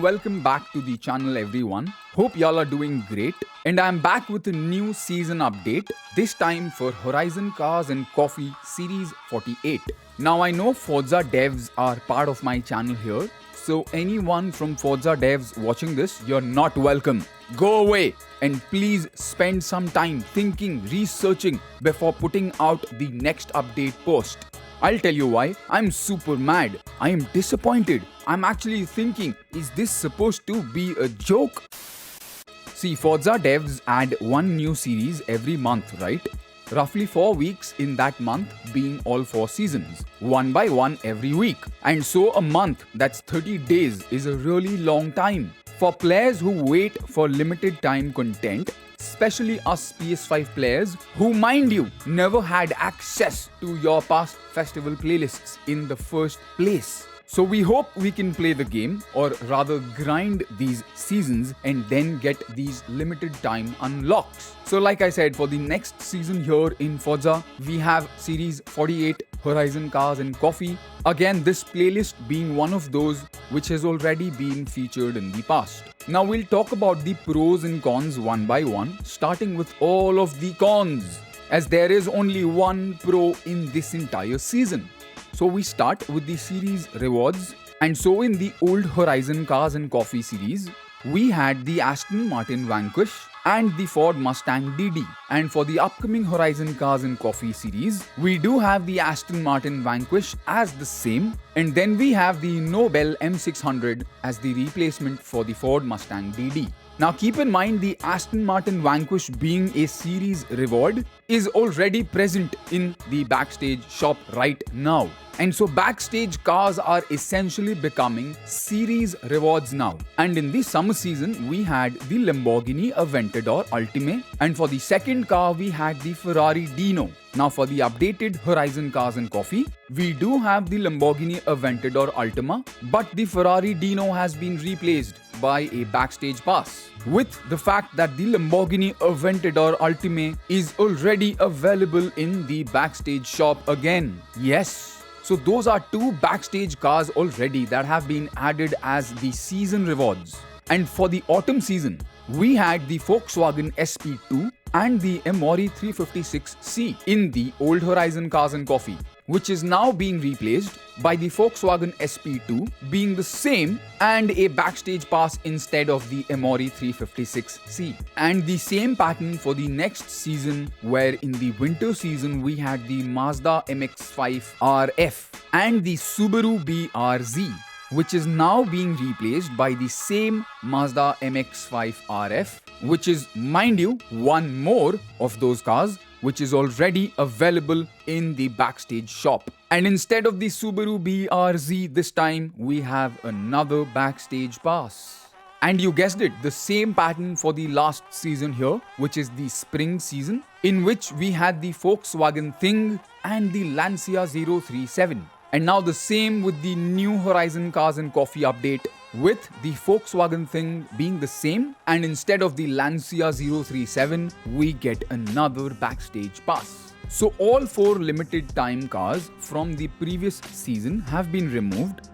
welcome back to the channel everyone. Hope y'all are doing great. And I'm back with a new season update, this time for Horizon Cars and Coffee Series 48. Now I know Forza devs are part of my channel here, so anyone from Forza devs watching this, you're not welcome. Go away and please spend some time thinking, researching before putting out the next update post. I'll tell you why. I'm super mad. I am disappointed. I'm actually thinking, is this supposed to be a joke? See, Forza devs add one new series every month, right? Roughly 4 weeks in that month being all 4 seasons, one by one every week. And so a month, that's 30 days, is a really long time. For players who wait for limited time content, especially us PS5 players who, mind you, never had access to your past festival playlists in the first place. So we hope we can play the game, or rather grind these seasons and then get these limited time unlocks. So like I said, for the next season here in Forza, we have Series 48 Horizon Cars and Coffee. Again, this playlist being one of those which has already been featured in the past. Now we'll talk about the pros and cons one by one, starting with all of the cons, as there is only one pro in this entire season. So we start with the series rewards, and so in the old Horizon Cars and Coffee series, we had the Aston Martin Vanquish and the Ford Mustang DD. And for the upcoming Horizon Cars and Coffee series, we do have the Aston Martin Vanquish as the same, and then we have the Nobel M600 as the replacement for the Ford Mustang DD. Now keep in mind, the Aston Martin Vanquish being a series reward is already present in the backstage shop right now. And so backstage cars are essentially becoming series rewards now. And in the summer season, we had the Lamborghini Aventador Ultime, and for the second car, we had the Ferrari Dino. Now for the updated Horizon Cars and Coffee, we do have the Lamborghini Aventador Ultima, but the Ferrari Dino has been replaced by a backstage pass, with the fact that the Lamborghini Aventador Ultime is already available in the backstage shop again. Yes. So those are 2 backstage cars already that have been added as the season rewards. And for the autumn season, we had the Volkswagen SP2 and the Amori 356C in the old Horizon Cars and Coffee, which is now being replaced by the Volkswagen SP2 being the same and a backstage pass instead of the Amori 356C. And the same pattern for the next season, where in the winter season we had the Mazda MX-5 RF and the Subaru BRZ, which is now being replaced by the same Mazda MX-5 RF, which is, mind you, one more of those cars which is already available in the backstage shop. And instead of the Subaru BRZ, this time we have another backstage pass. And you guessed it, the same pattern for the last season here, which is the spring season, in which we had the Volkswagen Thing and the Lancia 037. And now the same with the new Horizon Cars and Coffee update, with the Volkswagen Thing being the same, and instead of the Lancia 037, we get another backstage pass. So all 4 limited time cars from the previous season have been removed.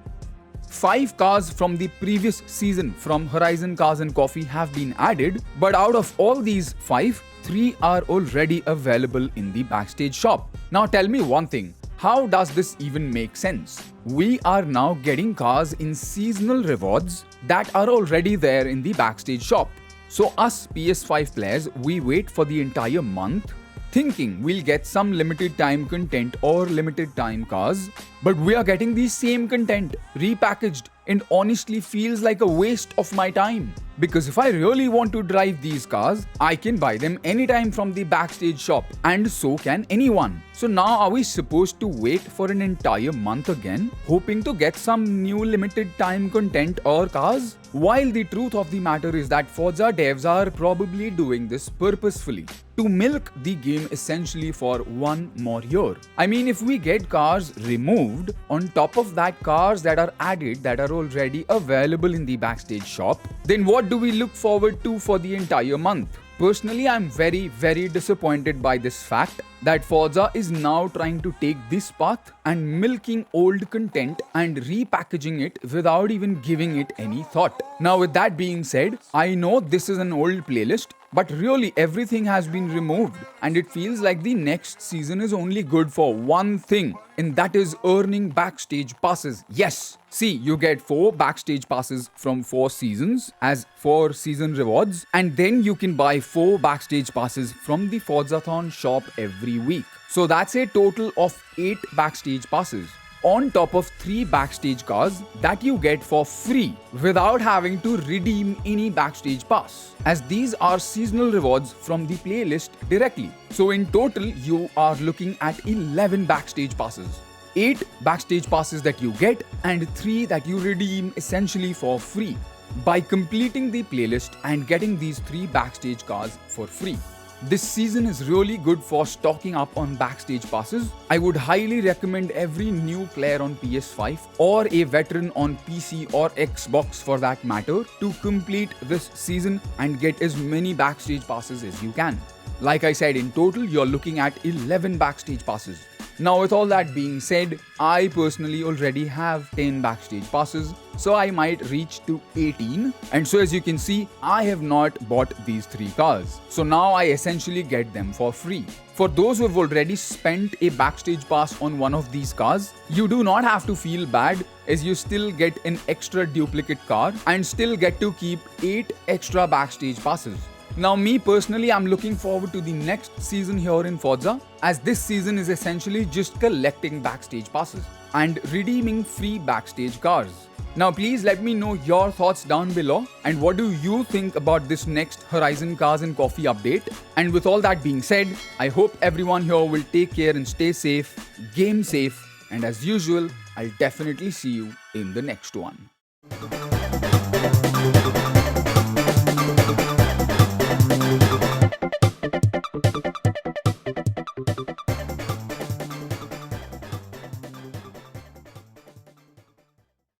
5 cars from the previous season from Horizon Cars and Coffee have been added, but out of all these 5, 3 are already available in the backstage shop. Now tell me one thing. How does this even make sense? We are now getting cars in seasonal rewards that are already there in the backstage shop. So us PS5 players, we wait for the entire month thinking we'll get some limited time content or limited time cars, but we are getting the same content repackaged, and honestly feels like a waste of my time. Because if I really want to drive these cars, I can buy them anytime from the backstage shop, and so can anyone. So now are we supposed to wait for an entire month again, hoping to get some new limited time content or cars? While the truth of the matter is that Forza devs are probably doing this purposefully, to milk the game essentially for one more year. I mean, if we get cars removed, on top of that cars that are added that are already available in the backstage shop, then what do we look forward to for the entire month? personally I'm very disappointed by this fact that Forza is now trying to take this path and milking old content and repackaging it without even giving it any thought. Now with that being said, I know this is an old playlist, but really everything has been removed and it feels like the next season is only good for one thing, and that is earning backstage passes. Yes! See, you get 4 backstage passes from 4 seasons as 4 season rewards, and then you can buy 4 backstage passes from the Forzathon shop every week. So that's a total of 8 backstage passes, on top of 3 backstage cars that you get for free without having to redeem any backstage pass, as these are seasonal rewards from the playlist directly. So in total you are looking at 11 backstage passes. 8 backstage passes that you get and 3 that you redeem essentially for free by completing the playlist and getting these 3 backstage cars for free. This season is really good for stocking up on backstage passes. I would highly recommend every new player on PS5 or a veteran on PC or Xbox for that matter to complete this season and get as many backstage passes as you can. Like I said, in total you're looking at 11 backstage passes. Now with all that being said, I personally already have 10 backstage passes, so I might reach to 18, and so as you can see, I have not bought these 3 cars. So now I essentially get them for free. For those who have already spent a backstage pass on one of these cars, you do not have to feel bad, as you still get an extra duplicate car and still get to keep 8 extra backstage passes. Now me personally, I'm looking forward to the next season here in Forza, as this season is essentially just collecting backstage passes and redeeming free backstage cars. Now please let me know your thoughts down below, and what do you think about this next Horizon Cars and Coffee update. And with all that being said, I hope everyone here will take care and stay safe, game safe, and as usual, I'll definitely see you in the next one.